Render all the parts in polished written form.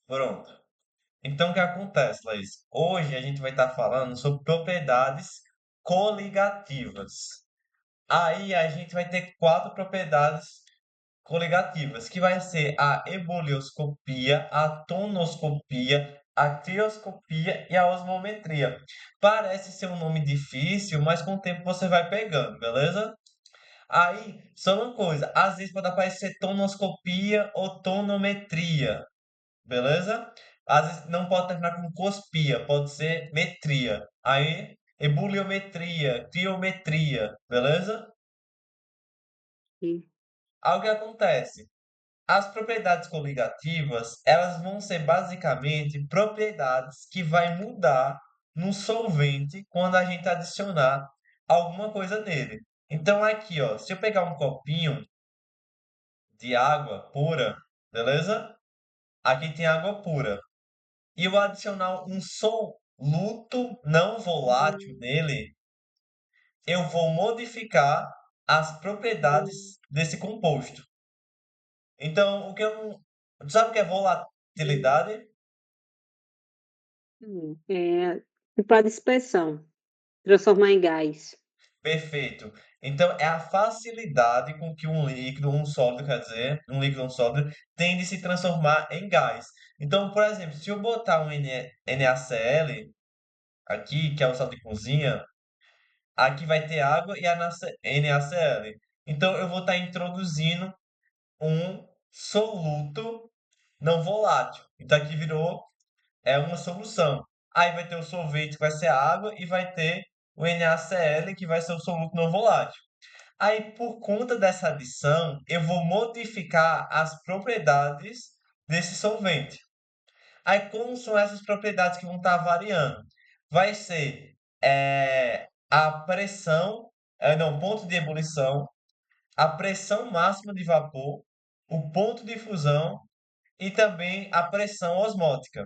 Pronto. Então, o que acontece, Laís? Hoje a gente vai estar falando sobre propriedades coligativas. Aí a gente vai ter quatro propriedades coligativas, que vai ser a ebullioscopia, a tonoscopia, a crioscopia e a osmometria. Parece ser um nome difícil, mas com o tempo você vai pegando, beleza? Aí, só uma coisa, às vezes pode aparecer tonoscopia ou tonometria, beleza? Às vezes não pode terminar com cospia, pode ser metria. Aí, ebuliometria, criometria, beleza? Sim. Aí o que acontece? As propriedades coligativas, elas vão ser basicamente propriedades que vai mudar no solvente quando a gente adicionar alguma coisa nele. Então aqui, ó, se eu pegar um copinho de água pura, beleza? Aqui tem água pura. E eu adicionar um soluto não volátil nele, eu vou modificar as propriedades desse composto. Então, o que eu não... Sabe o que é volatilidade? É, tipo a dispersão, transformar em gás. Perfeito. Então, é a facilidade com que um líquido, um sólido, quer dizer, um líquido, um sólido, tem de se transformar em gás. Então, por exemplo, se eu botar um NaCl aqui, que é o sal de cozinha, aqui vai ter água e a NaCl. Então, eu vou estar introduzindo um soluto não volátil. Então, aqui virou uma solução. Aí vai ter o solvente, que vai ser a água, e vai ter o NaCl, que vai ser o soluto não volátil. Aí, por conta dessa adição, eu vou modificar as propriedades desse solvente. Aí, como são essas propriedades que vão estar variando? Vai ser a pressão, não, ponto de ebulição, a pressão máxima de vapor, o ponto de fusão e também a pressão osmótica.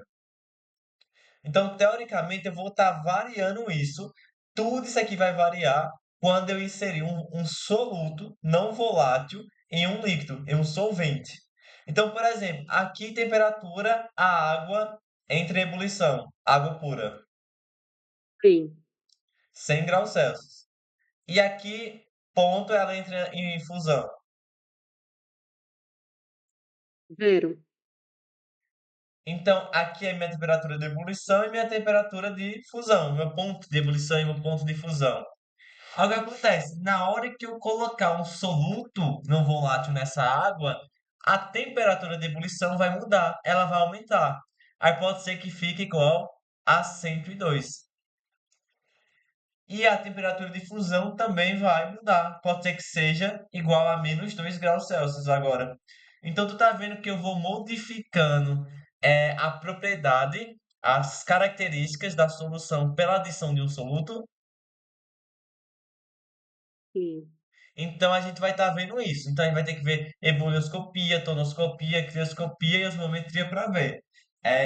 Então, teoricamente, eu vou estar variando isso. Tudo isso aqui vai variar quando eu inserir um soluto não volátil em um líquido, em um solvente. Então, por exemplo, aqui temperatura, a água entra em ebulição, água pura, Sim, 100 graus Celsius. E aqui, ponto, ela entra em fusão. zero. Então, aqui é minha temperatura de ebulição e minha temperatura de fusão, meu ponto de ebulição e meu ponto de fusão. Aí o que acontece? Na hora que eu colocar um soluto não volátil nessa água, a temperatura de ebulição vai mudar, ela vai aumentar. Aí pode ser que fique igual a 102. E a temperatura de fusão também vai mudar. Pode ser que seja igual a menos 2 graus Celsius agora. Então tu tá vendo que eu vou modificando a propriedade, as características da solução pela adição de um soluto. Sim. Então a gente vai estar vendo isso. Então a gente vai ter que ver ebullioscopia, tonoscopia, crioscopia e osmometria para ver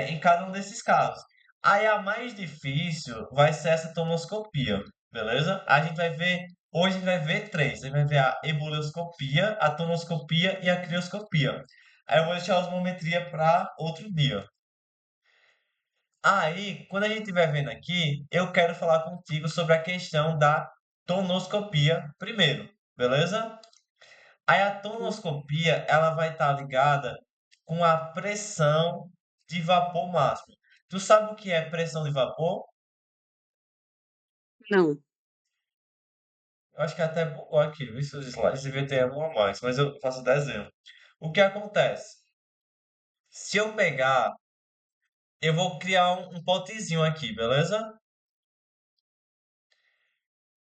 em cada um desses casos. Aí a mais difícil vai ser essa tonoscopia, beleza? A gente vai ver, hoje a gente vai ver três. A gente vai ver a ebullioscopia, a tonoscopia e a crioscopia. Aí eu vou deixar a osmometria para outro dia. Aí, quando a gente estiver vendo aqui, eu quero falar contigo sobre a questão da tonoscopia primeiro, beleza? Aí a tonoscopia, ela vai estar ligada com a pressão de vapor máximo. Tu sabe o que é pressão de vapor? Não, Eu acho que até bugou aqui, viu? Esses slides devia ter um a mais, mas eu faço desenho. O que acontece? Se eu pegar, eu vou criar um potezinho aqui, beleza?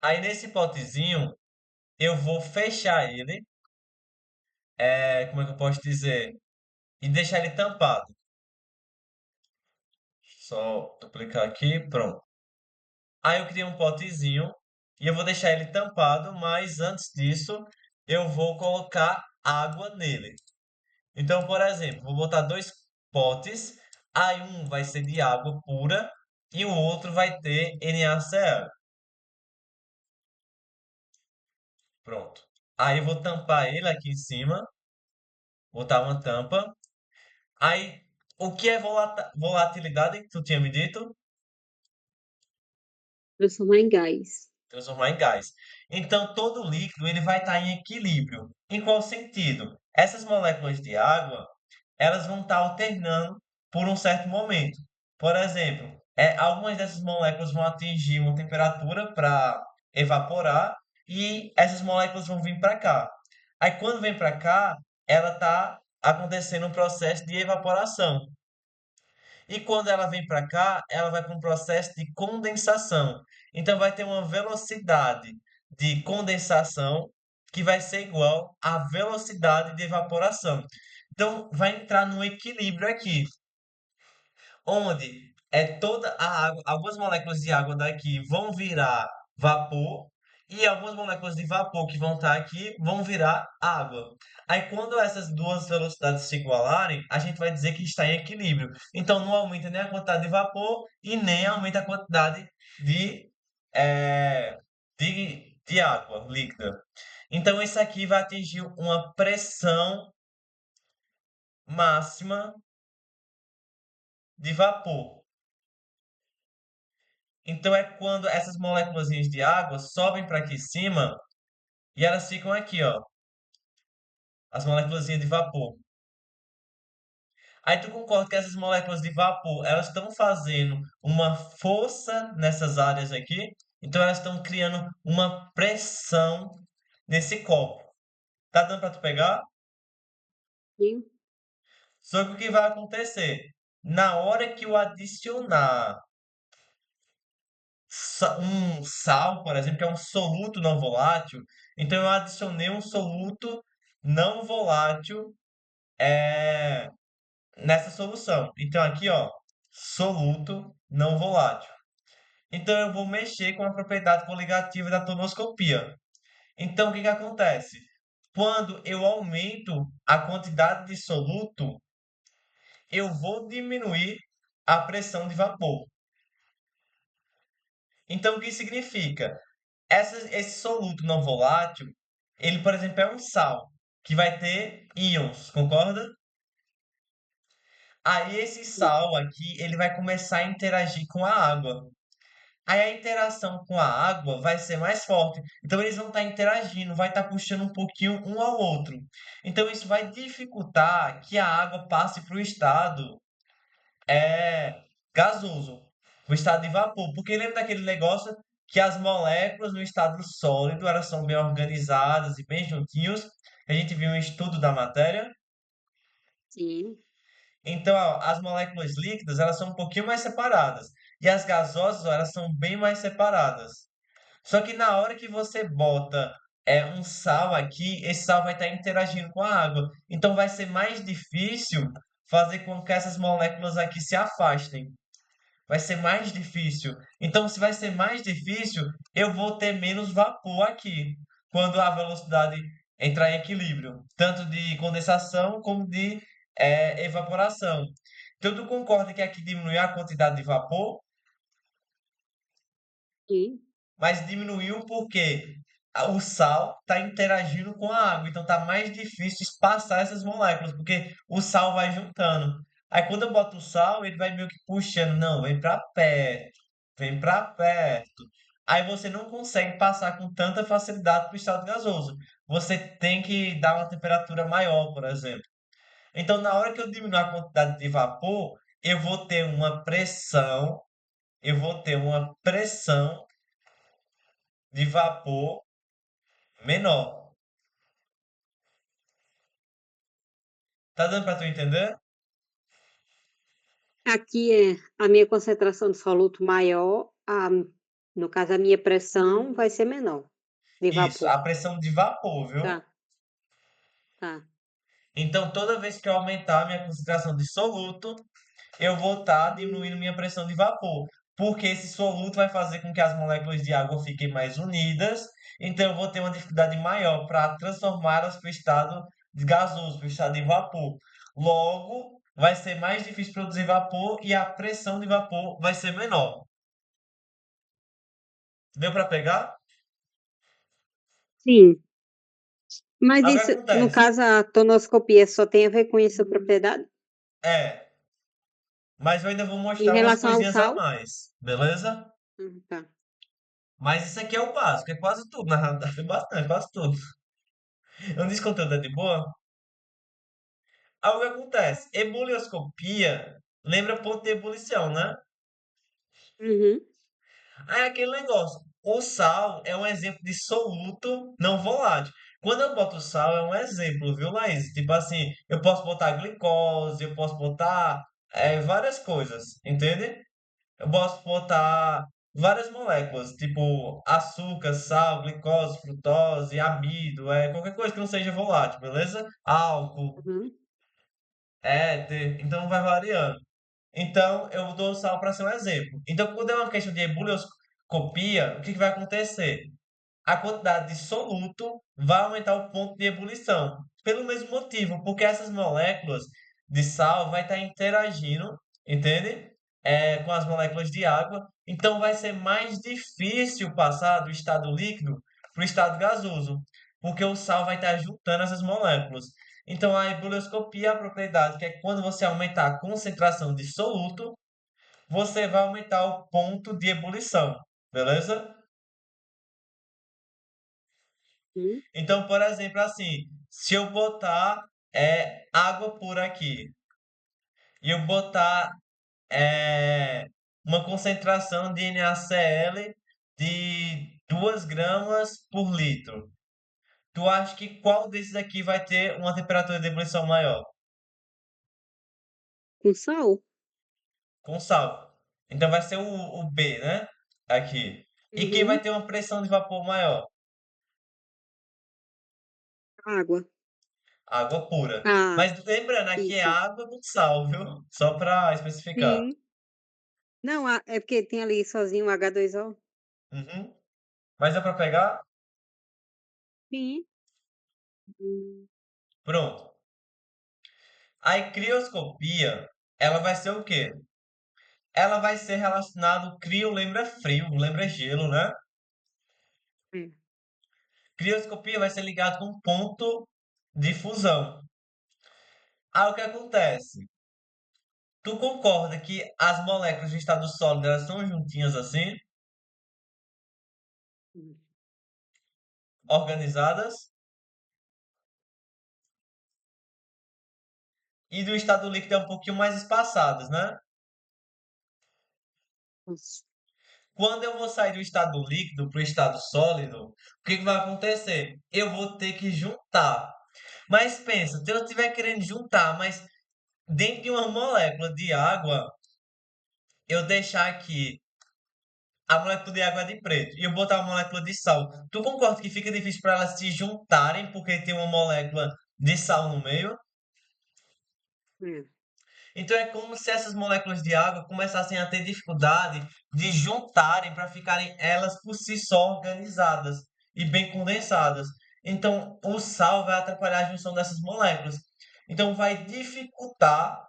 Aí nesse potezinho, eu vou fechar ele, como é que eu posso dizer? E deixar ele tampado. Só duplicar aqui, pronto. Aí eu criei um potezinho e eu vou deixar ele tampado, mas antes disso eu vou colocar água nele. Então, por exemplo, vou botar dois potes, aí um vai ser de água pura e o outro vai ter NaCl. Pronto. Aí eu vou tampar ele aqui em cima, botar uma tampa. Aí O que é volatilidade que tu tinha me dito? Transformar em gás. Transformar em gás. Então, todo líquido ele vai estar em equilíbrio. Em qual sentido? Essas moléculas de água, elas vão estar alternando por um certo momento. Por exemplo, algumas dessas moléculas vão atingir uma temperatura para evaporar e essas moléculas vão vir para cá. Aí, quando vem para cá, ela está acontecendo um processo de evaporação. E quando ela vem para cá, ela vai para um processo de condensação. Então, vai ter uma velocidade de condensação que vai ser igual à velocidade de evaporação. Então, vai entrar no equilíbrio aqui, onde toda a água, algumas moléculas de água daqui vão virar vapor e algumas moléculas de vapor que vão estar aqui vão virar água. Aí, quando essas duas velocidades se igualarem, a gente vai dizer que está em equilíbrio. Então, não aumenta nem a quantidade de vapor e nem aumenta a quantidade de, eh, de água líquida. Então, isso aqui vai atingir uma pressão máxima de vapor. Então é quando essas moléculas de água sobem para aqui em cima e elas ficam aqui, ó, as moléculas de vapor. Aí tu concorda que essas moléculas de vapor, elas estão fazendo uma força nessas áreas aqui, então elas estão criando uma pressão nesse copo. Tá dando para tu pegar? Sim. Só que o que vai acontecer? Na hora que eu adicionar um sal, por exemplo, que é um soluto não volátil. Então eu adicionei um soluto não volátil nessa solução. Então aqui, ó, soluto não volátil. Então eu vou mexer com a propriedade coligativa da tonoscopia. Então o que que acontece? Quando eu aumento a quantidade de soluto, eu vou diminuir a pressão de vapor. Então o que significa? Esse soluto não volátil, ele, por exemplo, é um sal, que vai ter íons, concorda? Aí esse sal aqui, ele vai começar a interagir com a água. Aí a interação com a água vai ser mais forte. Então eles vão estar interagindo, vai estar puxando um pouquinho um ao outro. Então isso vai dificultar que a água passe para o estado gasoso, o estado de vapor. Porque lembra daquele negócio que as moléculas no estado sólido, elas são bem organizadas e bem juntinhos. A gente viu um estudo da matéria. Sim. Então, ó, as moléculas líquidas, elas são um pouquinho mais separadas. E as gasosas, ó, elas são bem mais separadas. Só que na hora que você bota um sal aqui, esse sal vai estar interagindo com a água. Então vai ser mais difícil fazer com que essas moléculas aqui se afastem. Vai ser mais difícil. Então, se vai ser mais difícil, eu vou ter menos vapor aqui, quando a velocidade entrar em equilíbrio, tanto de condensação como de evaporação. Então, tu concorda que aqui diminuiu a quantidade de vapor, Sim. mas diminuiu porque o sal está interagindo com a água, então está mais difícil espaçar essas moléculas, porque o sal vai juntando. Aí quando eu boto o sal, ele vai meio que puxando, não, vem para perto, vem para perto. Aí você não consegue passar com tanta facilidade para o estado gasoso. Você tem que dar uma temperatura maior, por exemplo. Então, na hora que eu diminuir a quantidade de vapor, eu vou ter uma pressão de vapor menor. Tá dando para tu entender? Aqui é a minha concentração de soluto maior, no caso, a minha pressão vai ser menor, de Isso, vapor. a pressão de vapor, viu? Tá, tá. Então, toda vez que eu aumentar a minha concentração de soluto, eu vou estar diminuindo minha pressão de vapor, porque esse soluto vai fazer com que as moléculas de água fiquem mais unidas, então eu vou ter uma dificuldade maior para transformá-las para o estado de gasoso, para o estado de vapor. Logo, vai ser mais difícil produzir vapor e a pressão de vapor vai ser menor. Deu para pegar? Sim. Mas Agora isso, no acontece. caso, a tonoscopia só tem a ver com essa propriedade? É. Mas eu ainda vou Em mostrar umas relação ao coisinhas a sal? mais, beleza? Tá. Mas isso aqui é o básico, é quase tudo, na realidade, é bastante, quase tudo. Eu não disse conteúdo é de boa? Aí o que acontece? Ebulioscopia lembra ponto de ebulição, né? Uhum. Aí é aquele negócio. O sal é um exemplo de soluto não volátil. Quando eu boto sal, é um exemplo, viu, Laís? Tipo assim, eu posso botar glicose, eu posso botar várias coisas, entende? Eu posso botar várias moléculas, tipo açúcar, sal, glicose, frutose, amido, qualquer coisa que não seja volátil, beleza? Álcool, Uhum. éter, então vai variando. Então, eu dou sal para ser um exemplo. Então, quando é uma questão de ebulioscopia, o que que vai acontecer? A quantidade de soluto vai aumentar o ponto de ebulição. Pelo mesmo motivo, porque essas moléculas de sal vai estar interagindo, entende? Com as moléculas de água. Então, vai ser mais difícil passar do estado líquido para o estado gasoso, porque o sal vai estar juntando essas moléculas. Então, a ebulioscopia é a propriedade que é quando você aumentar a concentração de soluto, você vai aumentar o ponto de ebulição, beleza? Uhum. Então, por exemplo, assim, se eu botar água pura aqui e eu botar uma concentração de NaCl de 2 gramas por litro, tu acha que qual desses aqui vai ter uma temperatura de ebulição maior? Com sal? Com sal. Então vai ser o B, né? Aqui. E quem vai Uhum. ter uma pressão de vapor maior? Água. Água pura. Ah, Mas lembrando, aqui é isso. água com sal, viu? Só para especificar. Sim. Não, é porque tem ali sozinho o H2O. Uhum. Mas é para pegar? Sim. Hum. Pronto. A crioscopia, ela vai ser o quê? Ela vai ser relacionado, crio lembra frio, lembra gelo, né? É. Crioscopia vai ser ligado com ponto de fusão. Aí o que acontece? Tu concorda que as moléculas de estado sólido elas são juntinhas assim, Hum. organizadas? E do estado líquido é um pouquinho mais espaçadas, né? Nossa. Quando eu vou sair do estado líquido para o estado sólido, o que que vai acontecer? Eu vou ter que juntar. Mas pensa, se eu estiver querendo juntar, mas dentro de uma molécula de água, eu deixar aqui a molécula de água de preto e eu botar a molécula de sal, tu concorda que fica difícil para elas se juntarem porque tem uma molécula de sal no meio? É. Então é como se essas moléculas de água começassem a ter dificuldade de juntarem para ficarem elas por si só organizadas e bem condensadas. Então o sal vai atrapalhar a junção dessas moléculas. Então vai dificultar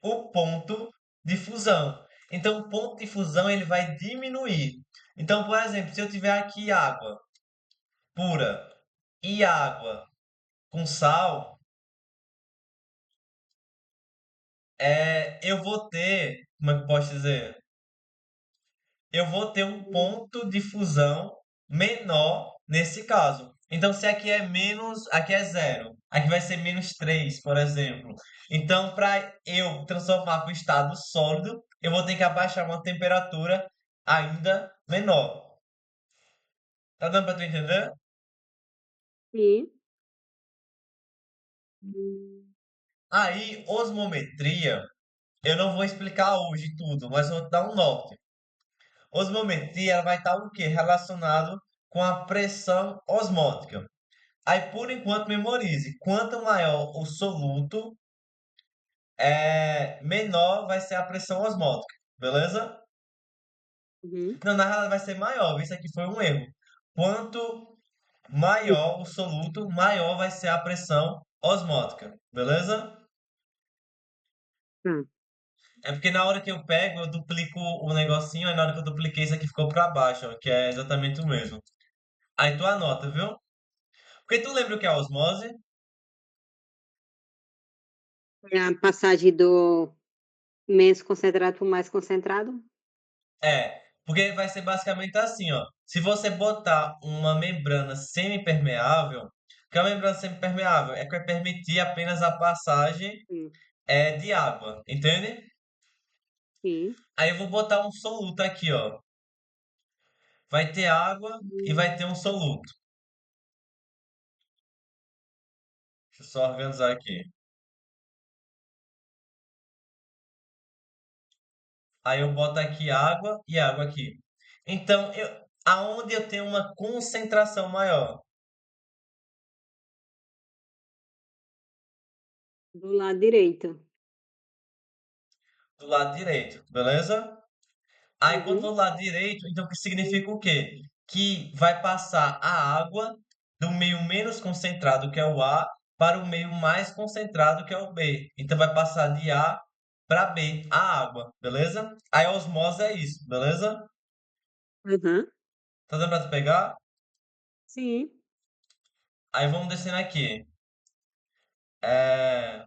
o ponto de fusão. Então o ponto de fusão ele vai diminuir. Então, por exemplo, se eu tiver aqui água pura e água com sal, eu vou ter, como é que eu posso dizer? Eu vou ter um Hum. ponto de fusão menor nesse caso. Então, se aqui é menos, aqui é zero, aqui vai ser -3, por exemplo. Então, para eu transformar para o estado sólido, eu vou ter que abaixar uma temperatura ainda menor. Tá dando para tu entender? Sim. Hum. Aí, osmometria, eu não vou explicar hoje tudo, mas eu vou te dar um norte. Osmometria ela vai estar o quê? Relacionado com a pressão osmótica. Aí, por enquanto, memorize. Quanto maior o soluto, menor vai ser a pressão osmótica. Beleza? Uhum. Não, na realidade vai ser maior. Isso aqui foi um erro. Quanto maior o soluto, maior vai ser a pressão osmótica. Beleza? Tá. É porque na hora que eu pego, eu duplico o negocinho, aí na hora que eu dupliquei, isso aqui ficou para baixo, ó, que é exatamente o mesmo. Aí tu anota, viu? Porque tu lembra o que é osmose? É a passagem do Menos concentrado para o mais concentrado? Porque vai ser basicamente assim, ó. Se você botar uma membrana semipermeável, que é uma membrana semipermeável é que vai permitir apenas a passagem Sim, de água, entende? sim. Aí eu vou botar um soluto aqui, ó. Vai ter água e Hum. vai ter um soluto. Deixa eu só organizar aqui. Aí eu boto aqui água e água aqui. Então, aonde eu tenho uma concentração maior? Do lado direito. Do lado direito, beleza? Aí quando for Uhum. do lado direito, então que significa o quê? Que vai passar a água do meio menos concentrado, que é o A, para o meio mais concentrado, que é o B. Então vai passar de A para B, a água, beleza? Aí a osmose é isso, beleza? Aham. Tá dando pra tu pegar? Sim. Aí vamos descendo aqui. É,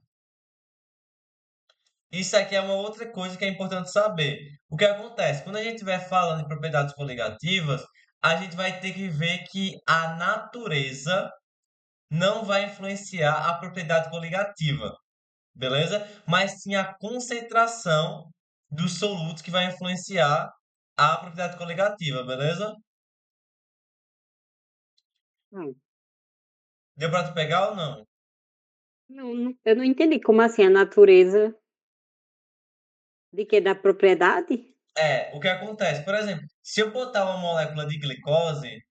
Isso aqui é uma outra coisa que é importante saber. O que acontece? Quando a gente estiver falando em propriedades coligativas, a gente vai ter que ver que a natureza não vai influenciar a propriedade coligativa, beleza? Mas sim a concentração dos solutos que vai influenciar a propriedade coligativa, beleza? Não, Deu para tu pegar ou não? eu não entendi. Como assim? A natureza de quê? Da propriedade? O que acontece? Por exemplo, se eu botar uma molécula de glicose,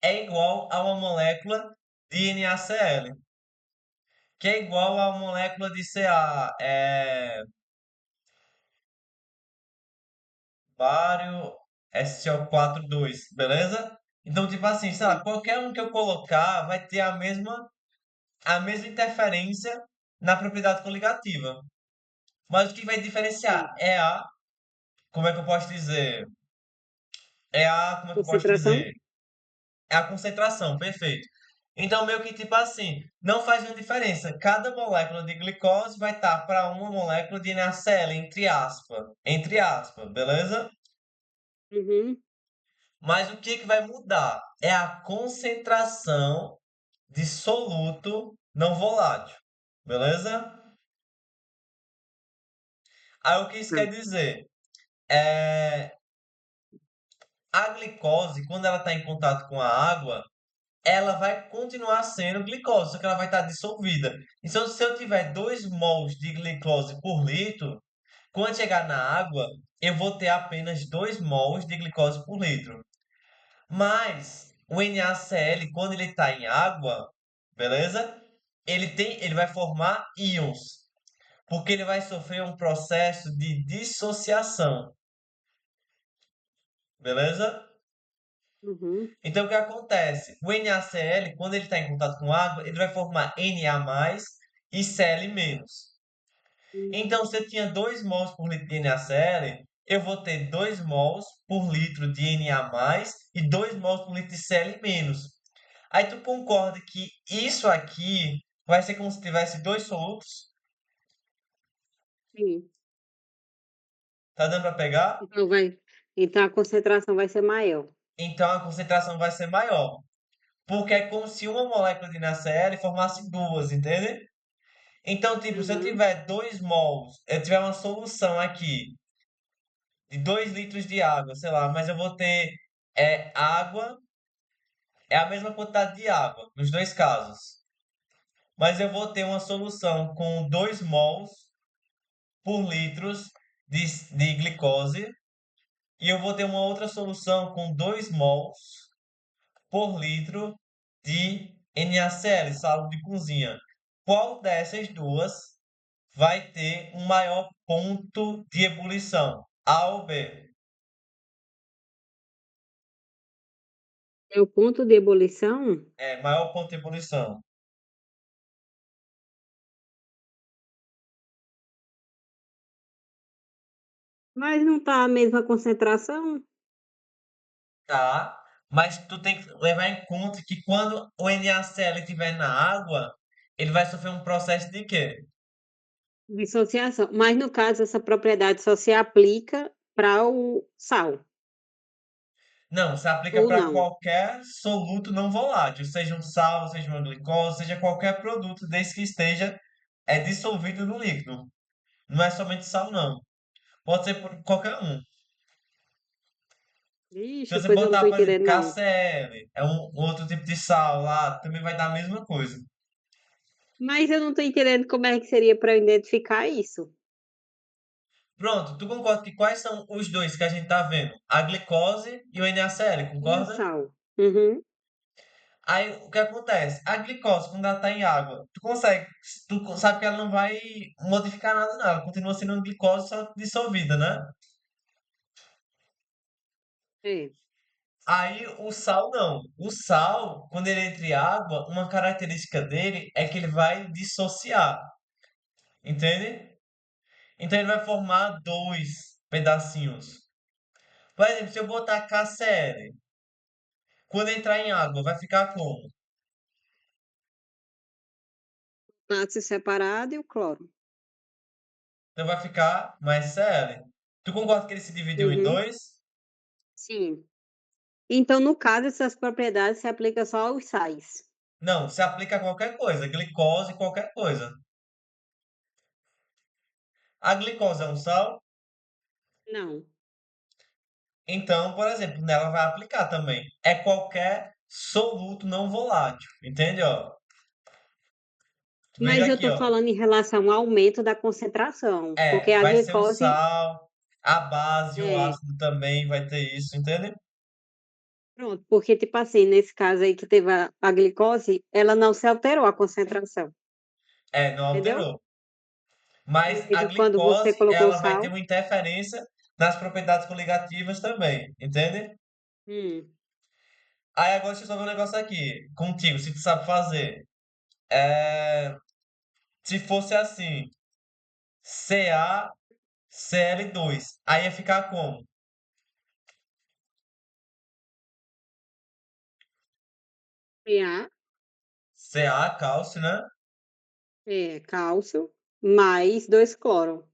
é igual a uma molécula de NaCl, que é igual a uma molécula de Ca, bário SO4 2, beleza? Então, tipo assim, sei lá, Sim. qualquer um que eu colocar vai ter a mesma interferência na propriedade coligativa. Mas o que vai diferenciar Sim. como é que eu posso dizer? Como é que eu posso Concentração? dizer? É a concentração, perfeito. Então, meio que tipo assim, não faz nenhuma diferença. Cada molécula de glicose vai estar para uma molécula de NaCl, entre aspas, beleza? Uhum. Mas o que que vai mudar? É a concentração de soluto não volátil, beleza? Aí o que isso Tá. quer dizer? É, a glicose, quando ela está em contato com a água, ela vai continuar sendo glicose, só que ela vai estar dissolvida. Então, se eu tiver 2 mols de glicose por litro, quando chegar na água, eu vou ter apenas 2 mols de glicose por litro. Mas o NaCl, quando ele está em água, beleza? Ele vai formar íons, porque ele vai sofrer um processo de dissociação, beleza? Uhum. Então, o que acontece? O NaCl, quando ele está em contato com água, ele vai formar Na+ e Cl-. Hum. Então, se eu tinha 2 mols por litro de NaCl, eu vou ter 2 mols por litro de Na+ e 2 mols por litro de Cl-. Aí tu concorda que isso aqui vai ser como se tivesse dois solutos? Sim. Tá dando para pegar? Então a concentração vai ser maior. Então a concentração vai ser maior. Porque é como se uma molécula de NaCl formasse duas, entende? Então, tipo, se eu Uhum. tiver 2 mols, eu tiver uma solução aqui de 2 litros de água, sei lá, mas eu vou ter água, é a mesma quantidade de água nos dois casos. Mas eu vou ter uma solução com 2 mols por litros de glicose e eu vou ter uma outra solução com 2 mols por litro de NaCl, sal de cozinha. Qual dessas duas vai ter um maior ponto de ebulição? A ou B? É o ponto de ebulição, Maior ponto de ebulição. mas não tá a mesma concentração? Tá? Mas tu tem que levar em conta que quando o NaCl estiver na água, ele vai sofrer um processo de quê? Dissociação. Mas no caso, essa propriedade só se aplica para o sal, Não, se aplica ou para não? qualquer soluto não volátil, seja um sal, seja uma glicose, seja qualquer produto, desde que esteja dissolvido no líquido. Não é somente sal, não. Pode ser por qualquer um. Se Ixi, você pois eu não botar, estou por exemplo, entendendo não. KCl, é um outro tipo de sal lá, também vai dar a mesma coisa. Mas eu não estou entendendo como é que seria para eu identificar isso. Pronto, tu concorda que quais são os dois que a gente tá vendo? A glicose e o NaCl, E o concorda? sal? Uhum. Aí o que acontece? A glicose, quando ela tá em água, sabe que ela não vai modificar nada, não. Ela continua sendo uma glicose só dissolvida, né? É. Aí o sal não. O sal, quando ele entra em água, uma característica dele é que ele vai dissociar, entende? Então ele vai formar dois pedacinhos. Por exemplo, se eu botar KCl, quando entrar em água, vai ficar como? Potássio separado e o cloro. Então vai ficar mais Cl. Tu concorda que ele se dividiu em Uhum. dois? Sim. Então, no caso, essas propriedades se aplicam só aos sais. Não, se aplica a qualquer coisa, glicose, qualquer coisa. A glicose é um sal, Não. então, por exemplo, nela vai aplicar também. É qualquer soluto não volátil, entende, ó? Veja Mas eu aqui, estou ó. falando em relação ao aumento da concentração, porque a Vai ser o glicose sal, a base, o é, ácido também vai ter isso, entende? pronto, porque tipo assim, nesse caso aí que teve a glicose, ela não se alterou a concentração, Não entendeu? alterou. Mas Mas a quando você glicose, colocou o ela vai ter sal, uma interferência nas propriedades coligativas também, entende? hum, Aí agora deixa eu só ver um negócio aqui, contigo, se tu sabe fazer. É, se fosse assim, CaCl2, aí ia ficar como? Pa, Ca, cálcio, né? cálcio, mais 2 cloro.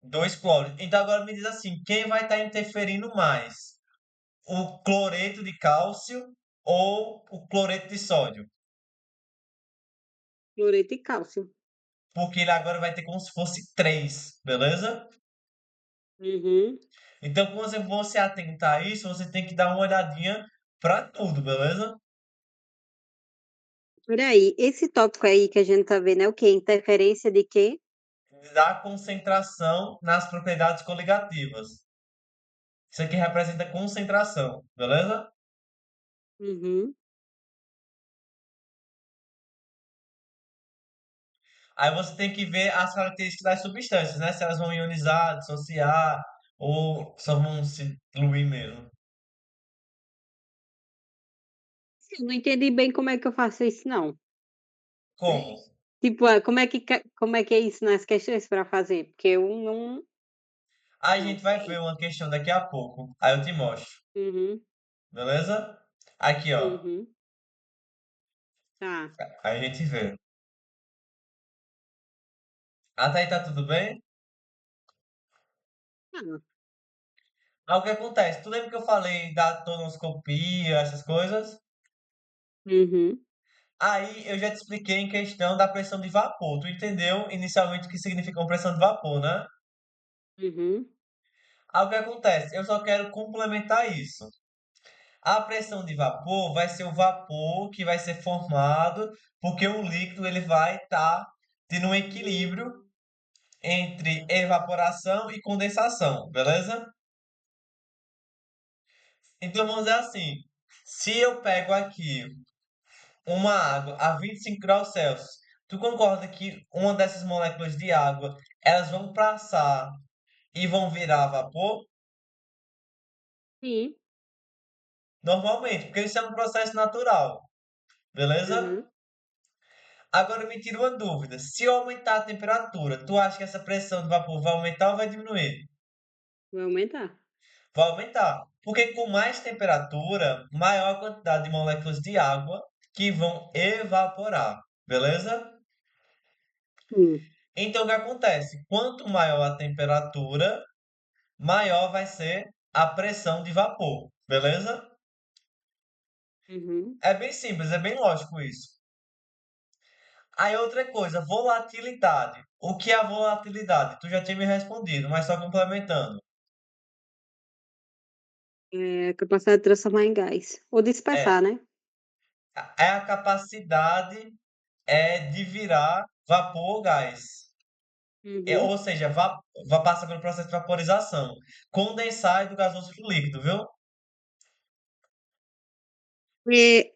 Dois cloros. Então agora me diz assim, quem vai estar interferindo mais? O cloreto de cálcio ou o cloreto de sódio? Cloreto e cálcio. Porque ele agora vai ter como se fosse três, beleza? Uhum. Então, quando você atentar a isso, você tem que dar uma olhadinha para tudo, beleza? Espera aí, esse tópico aí que a gente tá vendo é o quê? Interferência de quê? Da concentração nas propriedades coligativas. Isso aqui representa concentração, beleza? Uhum. Aí você tem que ver as características das substâncias, né? Se elas vão ionizar, dissociar ou só vão se diluir mesmo. Eu não entendi bem como é que eu faço isso não. Como? Tipo, como é que é isso nas questões para fazer? Porque eu A não gente vai ver sei. uma questão daqui a pouco. Aí eu te mostro, Uhum, beleza? Aqui, ó. uhum, tá. Aí a gente vê. Até aí tá tudo bem? Ah, Aí o que acontece? Tu lembra que eu falei da tonoscopia, essas coisas? uhum, Aí eu já te expliquei em questão da pressão de vapor. Tu entendeu inicialmente o que significa uma pressão de vapor, né? uhum, Aí o que acontece? Eu só quero complementar isso. A pressão de vapor vai ser o vapor que vai ser formado, porque o líquido ele vai estar tendo um equilíbrio entre evaporação e condensação, beleza? Então vamos dizer assim, se eu pego aqui uma água a 25 graus Celsius, tu concorda que uma dessas moléculas de água, elas vão passar e vão virar vapor? sim, Normalmente, porque isso é um processo natural, beleza? uhum. Agora me tira uma dúvida. Se eu aumentar a temperatura, tu acha que essa pressão de vapor vai aumentar ou vai diminuir? Vai aumentar. Vai aumentar. Porque com mais temperatura, maior a quantidade de moléculas de água que vão evaporar. Beleza? Sim. Então, o que acontece? Quanto maior a temperatura, maior vai ser a pressão de vapor, beleza? Uhum. É bem simples, é bem lógico isso. Aí outra coisa, volatilidade. O que é a volatilidade? Tu já tinha me respondido, mas só complementando. Capacidade de transformar em gás ou dispersar, É, né? é a capacidade de virar vapor ou gás. Uhum. Ou seja, passa pelo processo de vaporização. Condensar e do gasoso para o líquido, viu? Eh,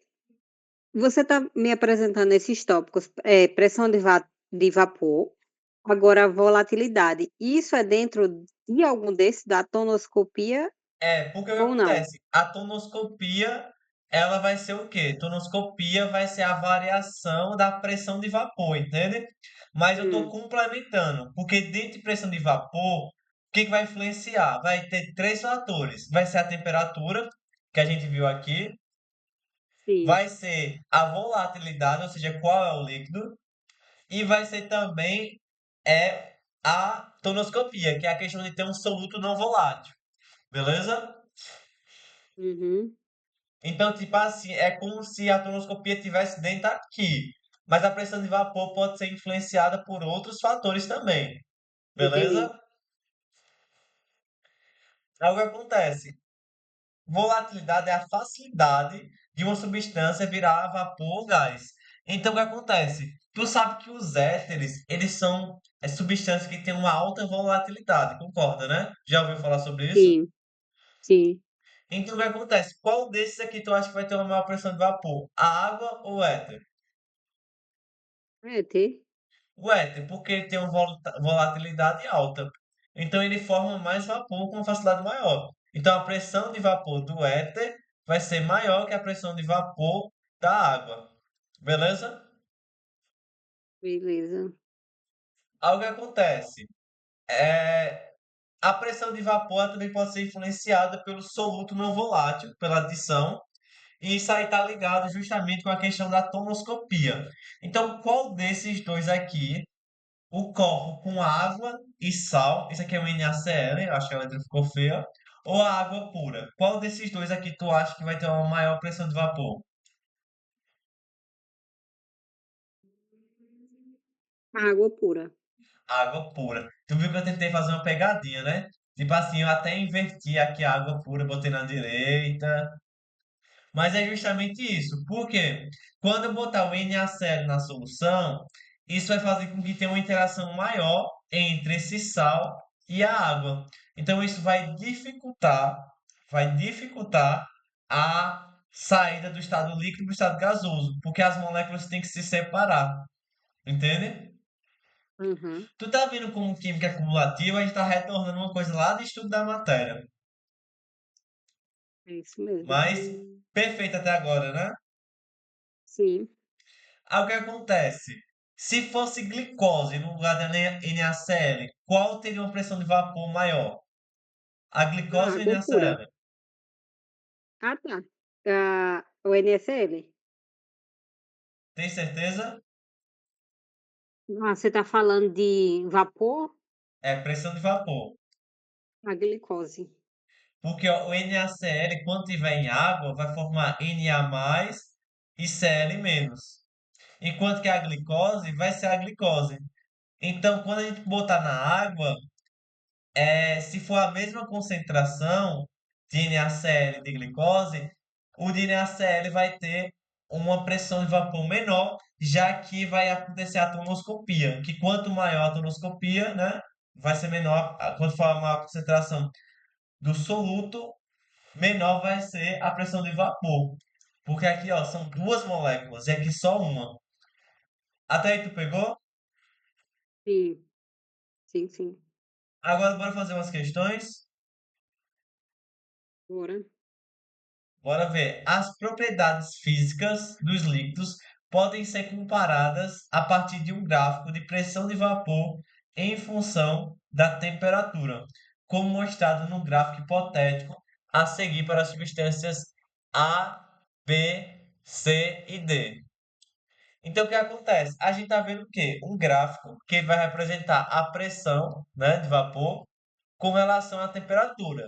Você está me apresentando esses tópicos, pressão de vapor, agora volatilidade. Isso é dentro de algum desses, da tonoscopia Porque o que ou não? acontece? A tonoscopia, ela vai ser o quê? Tonoscopia vai ser a variação da pressão de vapor, entende? Mas eu estou Hum, complementando, porque dentro de pressão de vapor, o que que vai influenciar? Vai ter três fatores. Vai ser a temperatura, que a gente viu aqui, sim. vai ser a volatilidade, ou seja, qual é o líquido, e vai ser também a tonoscopia, que é a questão de ter um soluto não volátil, beleza? Uhum, Então, tipo assim, é como se a tonoscopia tivesse dentro aqui. Mas a pressão de vapor pode ser influenciada por outros fatores também. entendi. Beleza? Aí o que acontece? Volatilidade é a facilidade de uma substância virar vapor ou gás. Então, o que acontece? Tu sabe que os éteres, eles são substâncias que têm uma alta volatilidade, concorda, né? Já ouviu falar sobre isso? Sim, sim. Então, o que acontece? Qual desses aqui tu acha que vai ter uma maior pressão de vapor? A água ou o éter? É, ter. O éter, porque ele tem uma volatilidade alta. Então ele forma mais vapor com uma facilidade maior. Então a pressão de vapor do éter vai ser maior que a pressão de vapor da água. Beleza? Beleza. Algo que acontece. É, a pressão de vapor ela também pode ser influenciada pelo soluto não volátil, pela adição. E isso aí está ligado justamente com a questão da tonoscopia. Então, qual desses dois aqui o copo com água e sal, isso aqui é o NaCl, acho que a letra ficou feia, ou a água pura? Qual desses dois aqui tu acha que vai ter uma maior pressão de vapor? Água pura. Água pura. Tu viu que eu tentei fazer uma pegadinha, né? Tipo assim, eu até inverti aqui a água pura, botei na direita. Mas é justamente isso. Por quê? Quando eu botar o NaCl na solução, isso vai fazer com que tenha uma interação maior entre esse sal e a água. Então isso vai dificultar a saída do estado líquido para o estado gasoso, porque as moléculas têm que se separar, entende? Uhum, Tu tá vendo como química é cumulativa, a gente tá retornando uma coisa lá do estudo da matéria. é isso mesmo. Mas perfeito até agora, né? Sim. Aí o que acontece? Se fosse glicose no lugar da NaCl, qual teria uma pressão de vapor maior? A glicose ou a Água pura. NaCl? Ah, tá. O NSL? Tem certeza? Ah, você está falando de vapor? É pressão de vapor. A glicose. Porque ó, o NaCl, quando tiver em água, vai formar Na mais e Cl menos. Enquanto que a glicose vai ser a glicose. Então, quando a gente botar na água, se for a mesma concentração de NaCl e de glicose, o de NaCl vai ter uma pressão de vapor menor, já que vai acontecer a tonoscopia, que quanto maior a tonoscopia, né, vai ser menor, quando for a maior concentração do soluto, menor vai ser a pressão de vapor. Porque aqui, ó, são duas moléculas e aqui só uma. Até aí tu pegou? Sim, sim, sim. Agora bora fazer umas questões. Bora. Bora ver. As propriedades físicas dos líquidos podem ser comparadas a partir de um gráfico de pressão de vapor em função da temperatura, como mostrado no gráfico hipotético a seguir para as substâncias A, B, C e D. Então, o que acontece? A gente está vendo o quê? Um gráfico que vai representar a pressão, né, de vapor com relação à temperatura.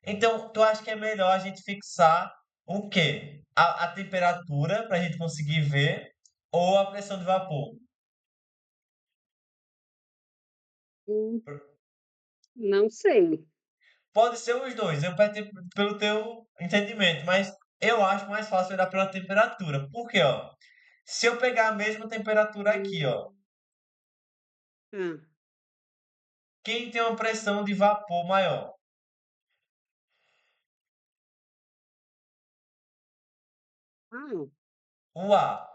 Então, tu acha que é melhor a gente fixar o quê? A temperatura para a gente conseguir ver ou a pressão de vapor? Hum, Não sei. Pode ser os dois, eu peço pelo teu entendimento, mas eu acho mais fácil olhar pela temperatura. Por quê, ó? Se eu pegar a mesma temperatura aqui, Hum, ó, ah, quem tem uma pressão de vapor maior? ah, O ar.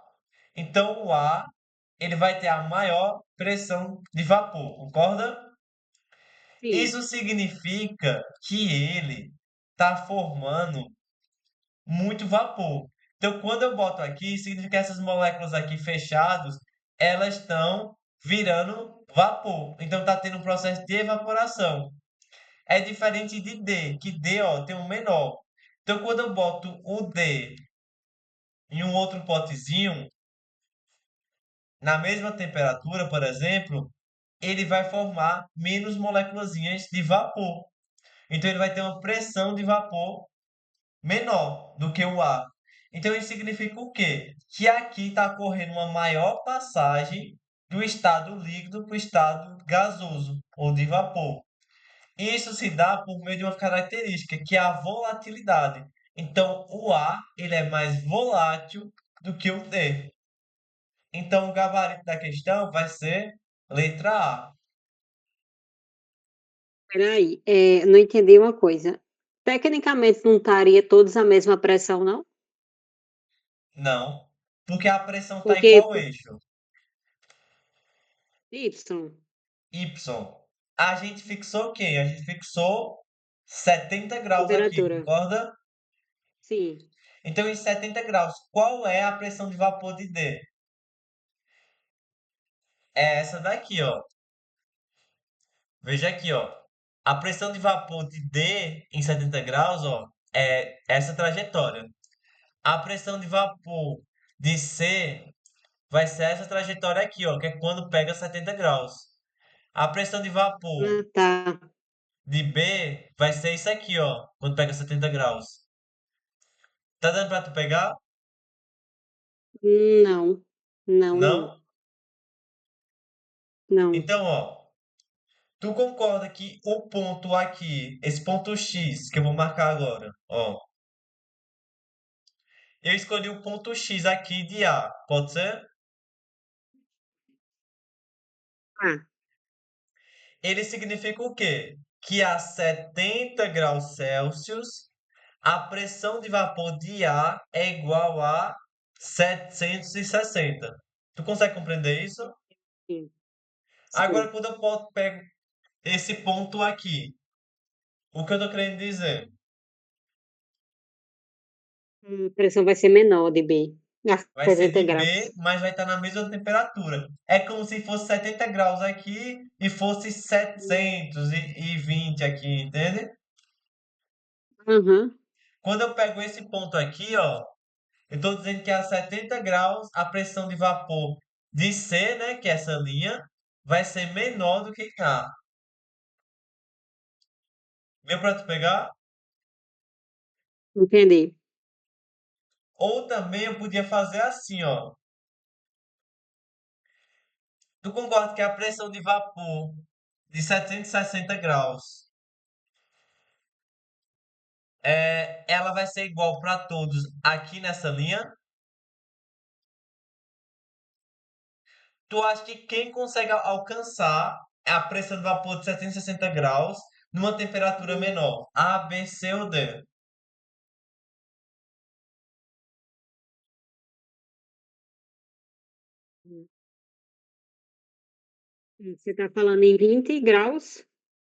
Então, o ar, ele vai ter a maior pressão de vapor, concorda? sim. Isso significa que ele está formando muito vapor. Então, quando eu boto aqui, significa que essas moléculas aqui fechadas, elas estão virando vapor. Então, está tendo um processo de evaporação. É diferente de D, que D, ó, tem um menor. Então, quando eu boto o D em um outro potezinho, na mesma temperatura, por exemplo, ele vai formar menos moléculazinhas de vapor. Então, ele vai ter uma pressão de vapor menor do que o ar. Então, isso significa o quê? Que aqui está ocorrendo uma maior passagem do estado líquido para o estado gasoso ou de vapor. Isso se dá por meio de uma característica, que é a volatilidade. Então, o ar ele é mais volátil do que o D. Então, o gabarito da questão vai ser letra A. Peraí, não entendi uma coisa. Tecnicamente não estaria todos a mesma pressão, não? Não, porque a pressão está em Porque qual eixo? Y, Y. A gente fixou quem? A gente fixou 70 graus aqui, temperatura. concorda? Sim. Então, em 70 graus, qual é a pressão de vapor de D? É essa daqui, ó. Veja aqui, ó. A pressão de vapor de D em 70 graus, ó, é essa trajetória. A pressão de vapor de C vai ser essa trajetória aqui, ó, que é quando pega 70 graus. A pressão de vapor Ah, tá. de B vai ser isso aqui, ó, quando pega 70 graus. Tá dando pra tu pegar? Não. Não, não. Não? Não. Então, ó, tu concorda que o ponto aqui, esse ponto X que eu vou marcar agora, ó, eu escolhi o ponto X aqui de A, pode ser? Ah, Ele significa o quê? Que a 70 graus Celsius, a pressão de vapor de A é igual a 760. Tu consegue compreender isso? sim. Agora, Sim. quando pego esse ponto aqui, o que eu tô querendo dizer? A pressão vai ser menor de B. A Vai ser 70 de B, graus. mas vai estar na mesma temperatura. É como se fosse 70 graus aqui e fosse 720 aqui, entende? Aham. Quando eu pego esse ponto aqui, ó, eu estou dizendo que a 70 graus a pressão de vapor de C, né, que é essa linha, vai ser menor do que em A. Deu para tu pegar? Entendi. Ou também eu podia fazer assim, ó. Tu concorda que a pressão de vapor de 760 graus ela vai ser igual para todos aqui nessa linha? Tu acha que quem consegue alcançar a pressão de vapor de 760 graus numa temperatura menor? A, B, C ou D? Você está falando em 20 graus?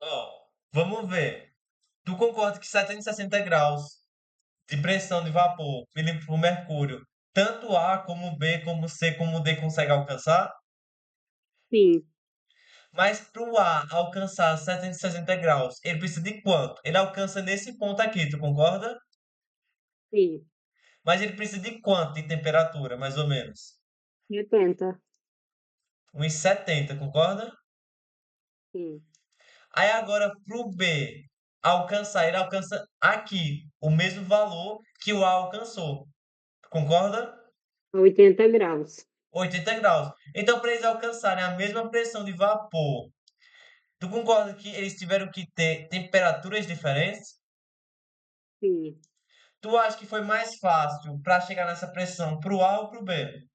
Ó, vamos ver. Tu concorda que 760 graus de pressão de vapor para o mercúrio, tanto A como B, como C, como D consegue alcançar? Sim, Mas para o A alcançar 760 graus, ele precisa de quanto? Ele alcança nesse ponto aqui, tu concorda? sim. Mas ele precisa de quanto de temperatura, mais ou menos? 80. 1,70, concorda? Sim. Aí agora pro B alcançar, ele alcança aqui o mesmo valor que o A alcançou. Concorda? 80 graus. 80 graus. Então, para eles alcançarem a mesma pressão de vapor, tu concorda que eles tiveram que ter temperaturas diferentes? Sim. Tu acha que foi mais fácil para chegar nessa pressão pro A ou pro B?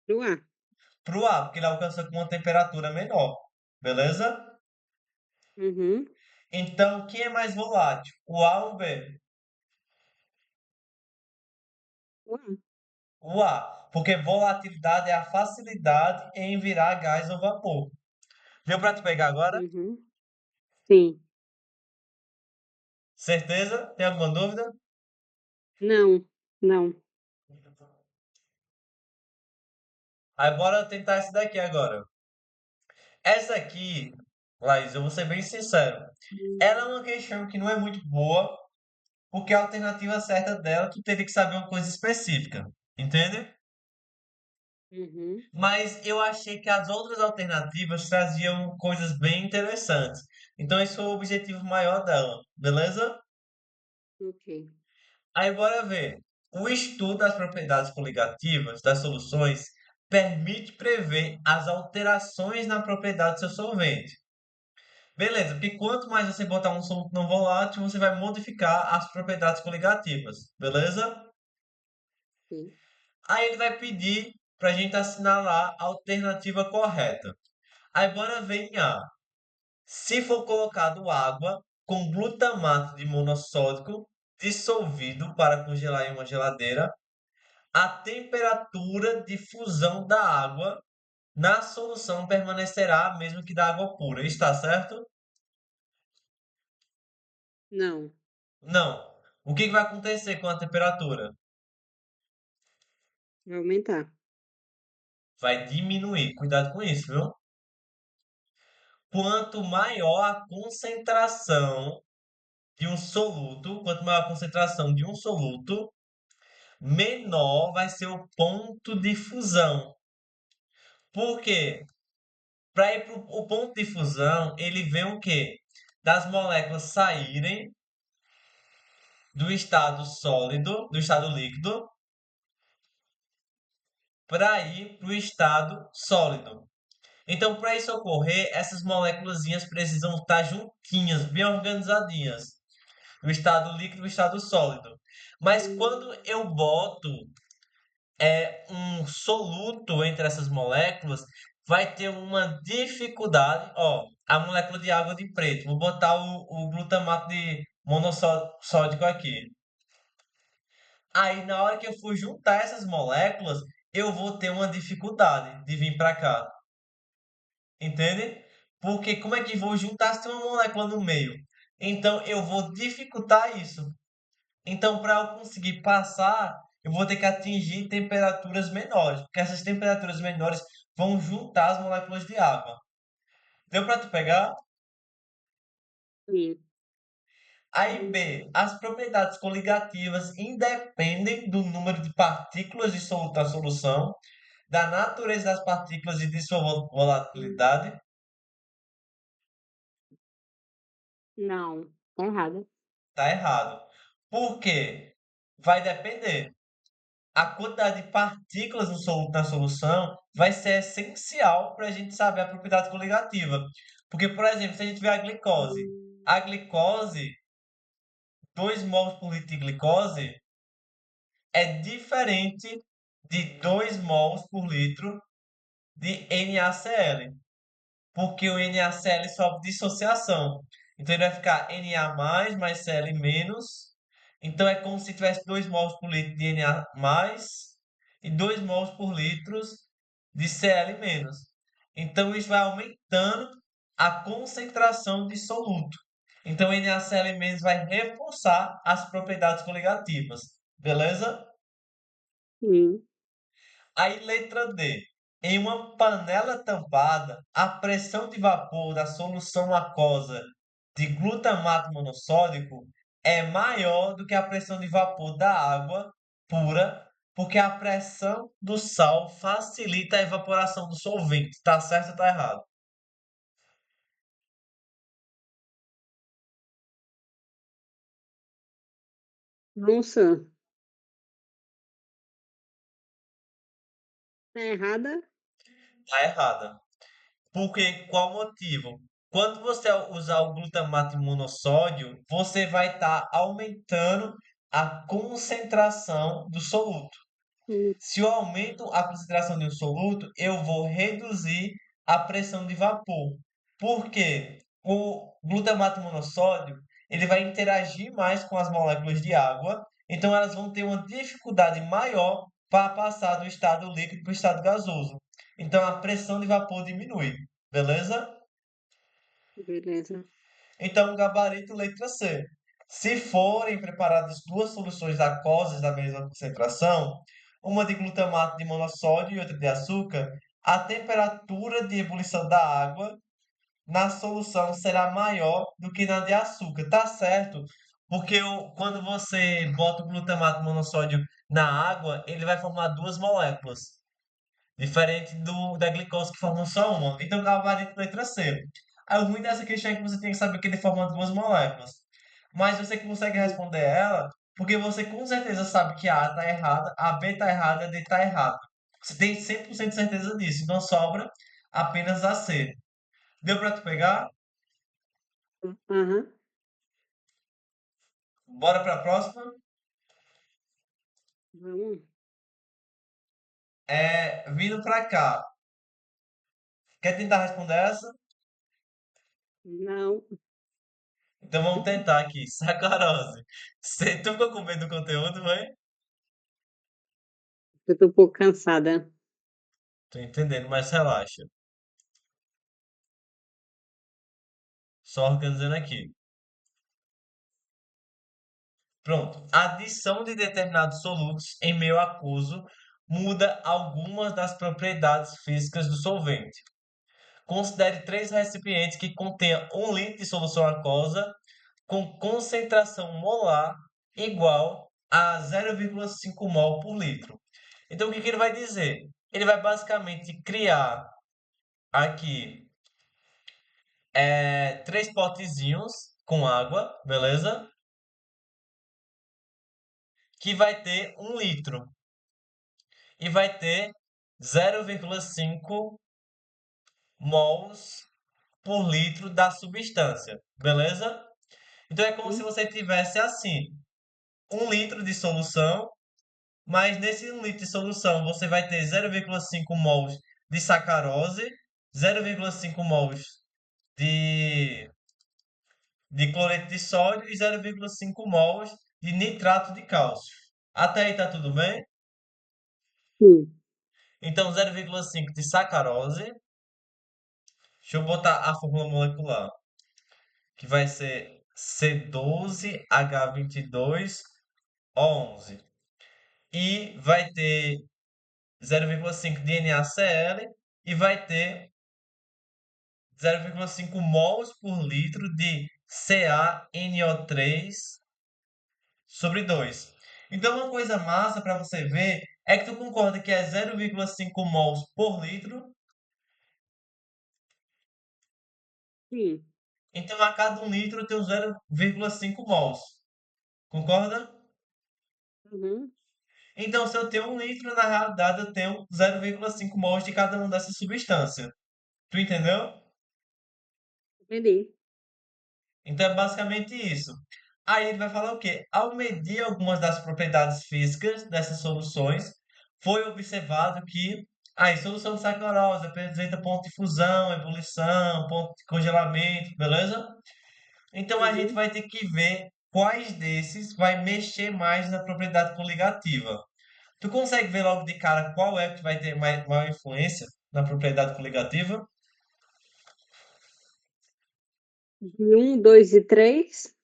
Pro ar. Pro A, porque ele alcança com uma temperatura menor. Beleza? Uhum. Então, quem é mais volátil? O A ou o B? O ar. O A, porque volatilidade é a facilidade em virar gás ou vapor. Deu para tu pegar agora? Uhum. Sim. Certeza? Tem alguma dúvida? Não. Não. Aí bora tentar esse daqui agora. Essa aqui, Laís, eu vou ser bem sincero. Ela é uma questão que não é muito boa, porque a alternativa certa dela, tu teria que saber uma coisa específica. Entende? Uhum. Mas eu achei que as outras alternativas traziam coisas bem interessantes. Então esse foi o objetivo maior dela, beleza? Ok. Aí bora ver. O estudo das propriedades coligativas das soluções permite prever as alterações na propriedade do seu solvente. Beleza, porque quanto mais você botar um soluto não volátil, você vai modificar as propriedades coligativas, beleza? Sim. Aí ele vai pedir para a gente assinalar a alternativa correta. Aí bora ver em A. Se for colocado água com glutamato de monossódico dissolvido para congelar em uma geladeira, a temperatura de fusão da água na solução permanecerá a mesma que da água pura. Está certo? Não. Não. O que que vai acontecer com a temperatura? Vai aumentar. Vai diminuir. Cuidado com isso, viu? Quanto maior a concentração de um soluto, quanto maior a concentração de um soluto, menor vai ser o ponto de fusão. Por quê? Para ir para o ponto de fusão, ele vem o quê? Das moléculas saírem do estado sólido, do estado líquido, para ir para o estado sólido. Então, para isso ocorrer, essas moléculas precisam estar juntinhas, bem organizadinhas, do estado líquido e do estado sólido. Mas quando eu boto um soluto entre essas moléculas, vai ter uma dificuldade. Ó, a molécula de água de preto, vou botar o glutamato de monossódico aqui. Aí, na hora que eu for juntar essas moléculas, eu vou ter uma dificuldade de vir para cá. Entende? Porque como é que vou juntar se tem uma molécula no meio? Então, eu vou dificultar isso. Então, para eu conseguir passar, eu vou ter que atingir temperaturas menores, porque essas temperaturas menores vão juntar as moléculas de água. Deu para tu pegar? Sim. Aí B, as propriedades coligativas independem do número de partículas dissoltas na solução, da natureza das partículas e de sua volatilidade. Não. Tá errado. Tá errado. Por quê? Vai depender. A quantidade de partículas no na solução vai ser essencial para a gente saber a propriedade coligativa. Porque, por exemplo, se a gente vê a glicose, 2 mols por litro de glicose, é diferente de 2 mols por litro de NaCl. Porque o NaCl sofre dissociação. Então ele vai ficar Na mais Cl menos. Então é como se tivesse 2 mols por litro de Na mais e 2 mols por litro de Cl menos. Então isso vai aumentando a concentração de soluto. Então o NaCl menos vai reforçar as propriedades coligativas. Beleza? Sim. Aí, letra D. Em uma panela tampada, a pressão de vapor da solução aquosa de glutamato monossódico é maior do que a pressão de vapor da água pura, porque a pressão do sal facilita a evaporação do solvente. Tá certo ou tá errado? Nossa, tá errada? Tá errada. Porque qual motivo? Quando você usar o glutamato de monossódio, você vai estar aumentando a concentração do soluto. Hum, Se eu aumento a concentração de um soluto, eu vou reduzir a pressão de vapor. Por quê? O glutamato monossódio, ele vai interagir mais com as moléculas de água, então elas vão ter uma dificuldade maior para passar do estado líquido para o estado gasoso. Então a pressão de vapor diminui, beleza? beleza. Então, gabarito letra C. Se forem preparadas duas soluções aquosas da mesma concentração, uma de glutamato de monossódio e outra de açúcar, a temperatura de ebulição da água na solução será maior do que na de açúcar. Tá certo? Porque quando você bota o glutamato monossódio na água, ele vai formar duas moléculas. Diferente da glicose que forma só uma. Então, gabarito letra C. Aí, o ruim dessa questão é que você tem que saber que ele forma duas moléculas. Mas você consegue responder ela porque você com certeza sabe que a A está errada, a B está errada e a D está errada. Você tem 100% de certeza disso. Então, sobra apenas a C. Deu para tu pegar? Aham, Bora para a próxima? vamos. Vindo para cá. Quer tentar responder essa? Não, Então vamos tentar aqui. Sacarose. Tu ficou com medo do conteúdo, vai? eu tô um pouco cansada. Tô entendendo, mas relaxa. Só organizando aqui. Pronto. A adição de determinados solutos em meio aquoso muda algumas das propriedades físicas do solvente. Considere três recipientes que contenham 1 litro de solução aquosa com concentração molar igual a 0,5 mol por litro. Então, o que que ele vai dizer? Ele vai basicamente criar aqui três potezinhos com água, beleza? Que vai ter 1 litro e vai ter 0,5 mols por litro da substância, beleza? Então é como se Hum, você tivesse assim, 1 litro de solução, mas nesse 1 litro de solução você vai ter 0,5 mols de sacarose, 0,5 mols de, de cloreto de sódio e 0,5 mols de nitrato de cálcio. Até aí tá tudo bem? sim. Então 0,5 de sacarose. Deixa eu botar a fórmula molecular, que vai ser C12H22O11. E vai ter 0,5 de NaCl e vai ter 0,5 mols por litro de CaNO3 sobre 2. Então, uma coisa massa para você ver é que tu concorda que é 0,5 mols por litro. Sim. Então, a cada 1 litro tem 0,5 mols. Concorda? Uhum, Então, se eu tenho 1 litro, na realidade eu tenho 0,5 mols de cada uma dessas substâncias. Tu entendeu? entendi. Então é basicamente isso. Aí ele vai falar o quê? Ao medir algumas das propriedades físicas dessas soluções, foi observado que a solução de sacarose apresenta ponto de fusão, ebulição, ponto de congelamento, beleza? Então a gente Uhum. vai ter que ver quais desses vai mexer mais na propriedade coligativa. Tu consegue ver logo de cara qual é que vai ter maior influência na propriedade coligativa? De 1, 2 e 3,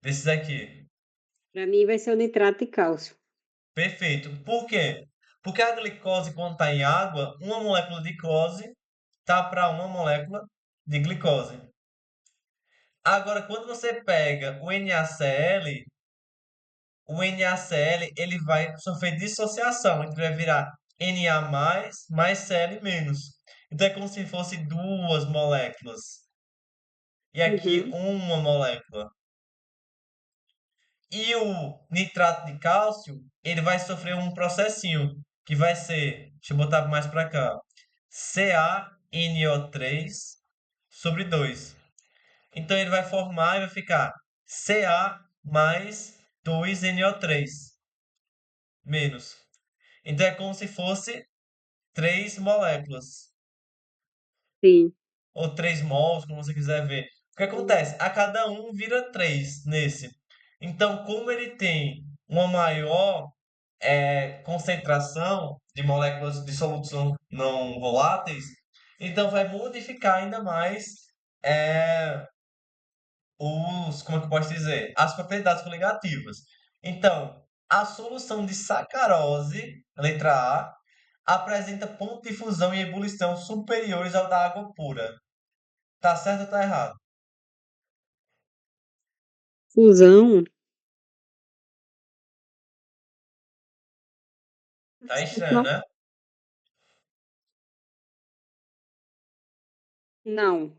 Desses aqui. para mim vai ser o nitrato de cálcio. Perfeito. Por quê? Porque a glicose, quando está em água, uma molécula de glicose tá para uma molécula de glicose. Agora, quando você pega o NaCl, o NaCl ele vai sofrer dissociação, então vai virar Na mais Cl menos. Então é como se fosse duas moléculas. E aqui Uhum. uma molécula. E o nitrato de cálcio, ele vai sofrer um processinho, que vai ser, deixa eu botar mais para cá, CaNO3 sobre 2. Então ele vai formar e vai ficar Ca mais 2NO3 menos. Então é como se fosse três moléculas, Sim. ou 3 mols, como você quiser ver. O que acontece? A cada um vira 3 nesse. Então, como ele tem uma maior concentração de moléculas de solutos não voláteis, então vai modificar ainda mais é, como é que eu posso dizer? As propriedades coligativas. Então, a solução de sacarose, letra A, apresenta ponto de fusão e ebulição superiores ao da água pura. Tá certo ou tá errado? Fusão? Tá estranho, Não. né? Não.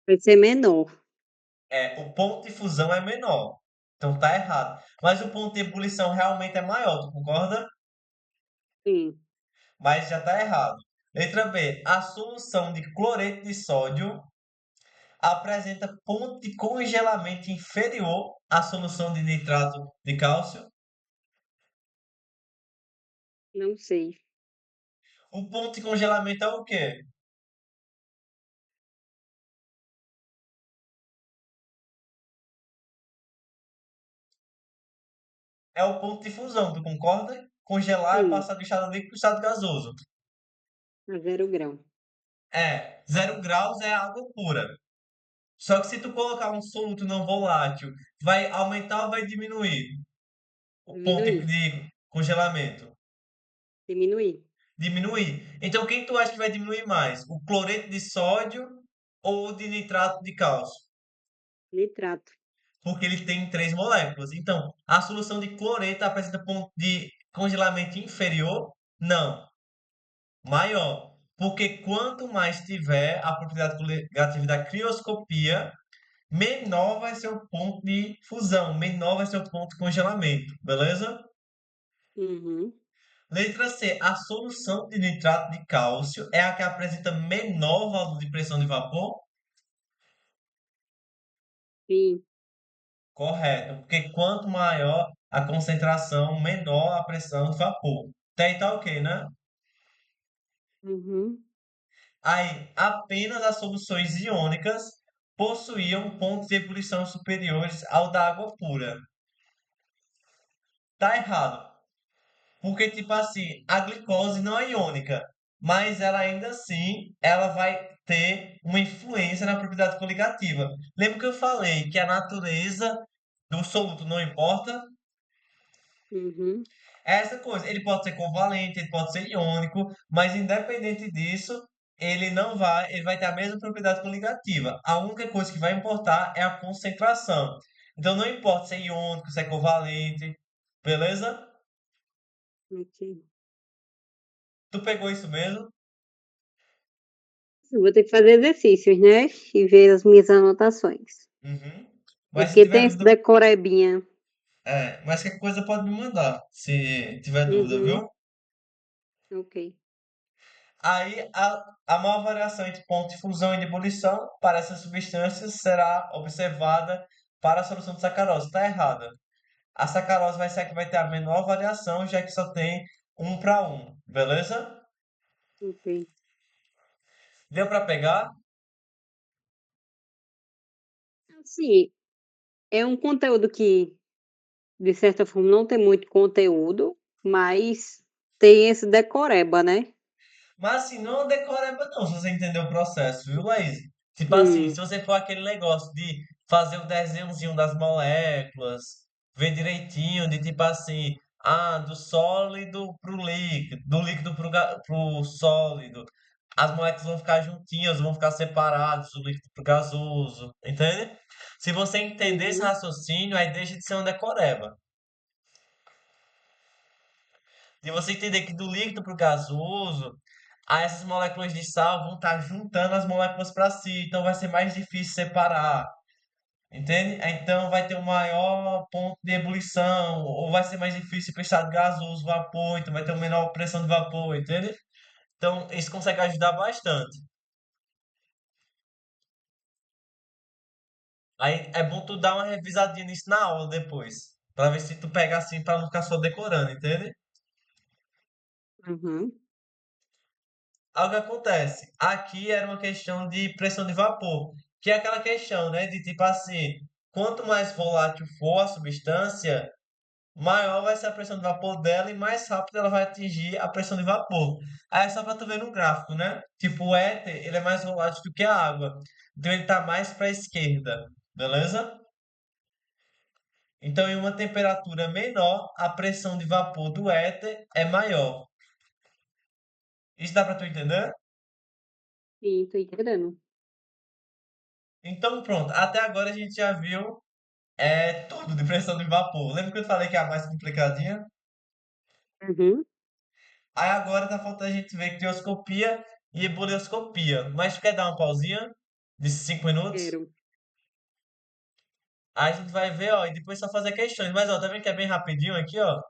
Vai ser menor. O ponto de fusão é menor. Então tá errado. Mas o ponto de ebulição realmente é maior, tu concorda? Sim. Mas já tá errado. Letra B. A solução de cloreto de sódio apresenta ponto de congelamento inferior à solução de nitrato de cálcio. Não sei. O ponto de congelamento é o quê? É o ponto de fusão, tu concorda? Congelar e Sim. passar do estado líquido para o estado gasoso. A 0 grau. 0 graus é água pura. Só que se tu colocar um soluto não volátil, vai aumentar ou vai diminuir o ponto Diminuir. de congelamento? Diminuir. Diminuir. Então quem tu acha que vai diminuir mais? O cloreto de sódio ou o de nitrato de cálcio? Nitrato. Porque ele tem 3 moléculas. Então, a solução de cloreto apresenta ponto de congelamento inferior? Não, maior. Porque quanto mais tiver a propriedade coligativa da crioscopia, menor vai ser o ponto de fusão, menor vai ser o ponto de congelamento, beleza? Uhum. Letra C. A solução de nitrato de cálcio é a que apresenta menor valor de pressão de vapor? Sim. Correto, porque quanto maior a concentração, menor a pressão de vapor. Até aí tá ok, né? Uhum. Aí, apenas as soluções iônicas possuíam pontos de ebulição superiores ao da água pura. Tá errado. Porque, tipo assim, a glicose não é iônica, mas ela ainda assim, ela vai ter uma influência na propriedade coligativa. Lembra que eu falei que a natureza do soluto não importa? Uhum. É essa coisa, ele pode ser covalente, ele pode ser iônico, mas independente disso, ele vai ter a mesma propriedade coligativa. A única coisa que vai importar é a concentração. Então não importa se é iônico, se é covalente, beleza? Ok. Tu pegou isso mesmo? Eu vou ter que fazer exercícios, né? E ver as minhas anotações. Uhum. Mas se Porque tiver tem essa dúvida, decorebinha. mas qualquer coisa pode me mandar, se tiver dúvida, Uhum. viu? Ok. Aí a maior variação entre ponto de fusão e de ebulição para essas substâncias será observada para a solução de sacarose. Está errada. A sacarose vai ser a que vai ter a menor variação, já que só tem 1 para 1, beleza? Ok. Deu para pegar? Assim, é um conteúdo que, de certa forma, não tem muito conteúdo, mas tem esse decoreba, né? Mas assim, não decoreba não, se você entender o processo, viu, Laís? Tipo assim, se Hum. você for aquele negócio de fazer o desenhozinho das moléculas, ver direitinho, de tipo assim, do sólido pro líquido, do líquido pro sólido, as moléculas vão ficar juntinhas, vão ficar separadas, o líquido pro gasoso, entende? Se você entender esse Uhum. raciocínio, aí deixa de ser uma decoreba. Se você entender que do líquido pro gasoso, aí essas moléculas de sal vão estar juntando as moléculas para si, então vai ser mais difícil separar. Entende? Então vai ter um maior ponto de ebulição, ou vai ser mais difícil para o estado gasoso, vapor, então vai ter uma menor pressão de vapor, entende? Então isso consegue ajudar bastante. Aí é bom tu dar uma revisadinha nisso na aula depois, para ver se tu pega assim, para não ficar só decorando, entende? Uhum. Algo que acontece. Aqui era uma questão de pressão de vapor, que é aquela questão, né, de tipo assim, quanto mais volátil for a substância, maior vai ser a pressão de vapor dela e mais rápido ela vai atingir a pressão de vapor. Aí é só para tu ver no gráfico, né? Tipo, o éter, ele é mais volátil do que a água. Então ele tá mais para a esquerda, beleza? Então em uma temperatura menor, a pressão de vapor do éter é maior. Isso dá para tu entender? Sim, tô entendendo. Então pronto, até agora a gente já viu tudo de pressão de vapor. Lembra que eu falei que é a mais complicadinha? Uhum. Aí agora tá faltando a gente ver crioscopia e ebullioscopia. Mas tu quer dar uma pausinha de 5 minutos? Quero. Aí a gente vai ver, ó, e depois só fazer questões. Mas, ó, tá vendo que é bem rapidinho aqui, ó?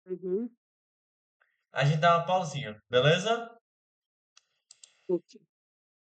Uhum. A gente dá uma pausinha, beleza? Ok.